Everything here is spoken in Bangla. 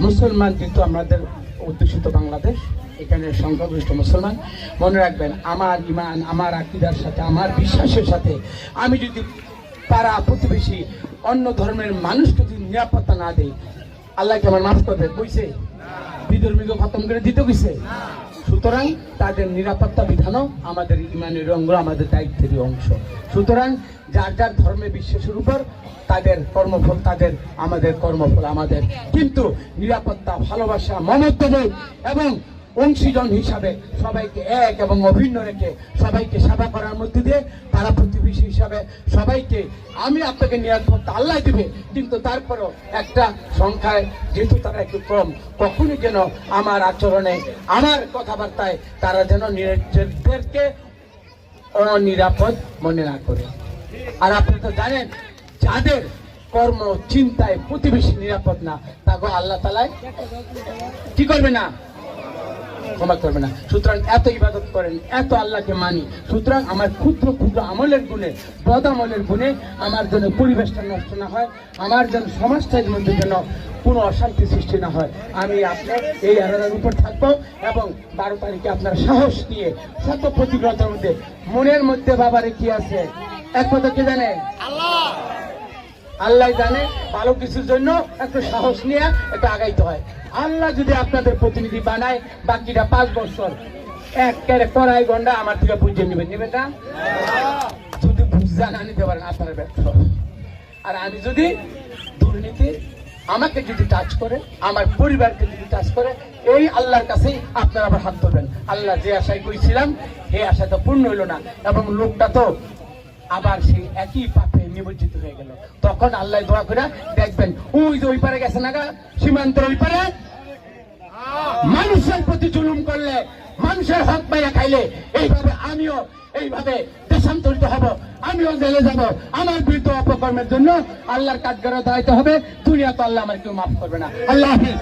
মুসলমান কিন্তু আমাদের অধ্যুষিত বাংলাদেশ, এখানে সংখ্যাগরিষ্ঠ মুসলমান। মনে রাখবেন, আমার ইমান, আমার আকীদার সাথে, আমার বিশ্বাসের সাথে আমি যদি পাড়া প্রতিবেশী অন্য ধর্মের মানুষকে যদি নিরাপত্তা না দেই, আল্লাহ কি আমার মাফ করবে? কইছে? বিধর্মীকে খতম করে দিতে কইছে? সুতরাং তাদের নিরাপত্তা বিধানও আমাদের ইমানের অঙ্গ, আমাদের দায়িত্বেরই অংশ। সুতরাং যার যার ধর্মে বিশ্বাসের উপর তাদের কর্মফল, তাদের আমাদের কর্মফল আমাদের। কিন্তু নিরাপত্তা, ভালোবাসা, মমত্ববোধ এবং অংশীজন হিসাবে সবাইকে এক এবং অভিন্ন রেখে সবাইকে সেবা করার মধ্যে দিয়ে পাড়া প্রতিবেশী হিসাবে সবাইকে, আমি আপনাকে নিরাপত্তা আল্লাহ দিবে, কিন্তু তারপরও একটা সংখ্যায় যেহেতু তারা একটু কম, কখনই যেন আমার আচরণে, আমার কথাবার্তায় তারা যেন নিজেদেরকে অনিরাপদ মনে না করে। আর আপনি তো জানেন, যাদের কর্ম চিন্তায় প্রতিবেশী নিরাপদ না, তাকে আল্লাহ তাআলা কি করবে না? ক্ষমা করবে না। সুতরাং এত ইবাদত করেন, এত আল্লাহকে মানি, সুতরাং আমার ক্ষুদ্র ক্ষুদ্র আমলের গুণে, বদ আমলের গুণে আমার জন্য পরিবেশটা নষ্ট না হয়, আমার জন্য সমাজটার মধ্যে যেন কোনো অশান্তি সৃষ্টি না হয়, আমি আপনার এই আরাধার উপর থাকবো। এবং 12 তারিখে আপনার সাহস নিয়ে শত প্রতিকূলতার মধ্যে, মনের মধ্যে বাবারে কি আছে একমাত্র কে জানে? আল্লাহ জানে। ভালো কিছুর জন্য একটু সাহস নিয়ে একটু আগাইতে হয়। আল্লাহ যদি আপনাদের প্রতিনিধি বানায়, বাকিটা 5 বছর একেবারে কড়াই গন্ডা আমার থেকে বুঝে নেবেন, নেবে না? যদি বুঝা না নিতে পারেন আপনার ব্যর্থ। আর আমি যদি দুর্নীতি আমাকে যদি টাচ করে, আমার পরিবারকে যদি টাচ করে, এই আল্লাহর কাছেই আপনারা আবার হাত ধরবেন। আল্লাহ যে আশায় করেছিলাম এই আশা তো পূর্ণ হইল না, এবং লোকটা তো আবার সেই একই পাপে নিমজ্জিত হয়ে গেল। তখন আল্লাহ দোয়া করে দেখবেন, ওই যে ওই পারে গেছে না, সীমান্তের ওই পারে মানুষের প্রতি জুলুম করলে, মানুষের হক পাইয়া খাইলে, এইভাবে আমিও এইভাবে দেশান্তরিত হব, আমিও জেলে যাব। আমার বিরুদ্ধে অপকর্মের জন্য আল্লাহর কাঠগড়ায় দাঁড়াইতে হবে। দুনিয়া তো আল্লাহ আমার কেউ মাফ করবে না। আল্লাহ হাফেজ।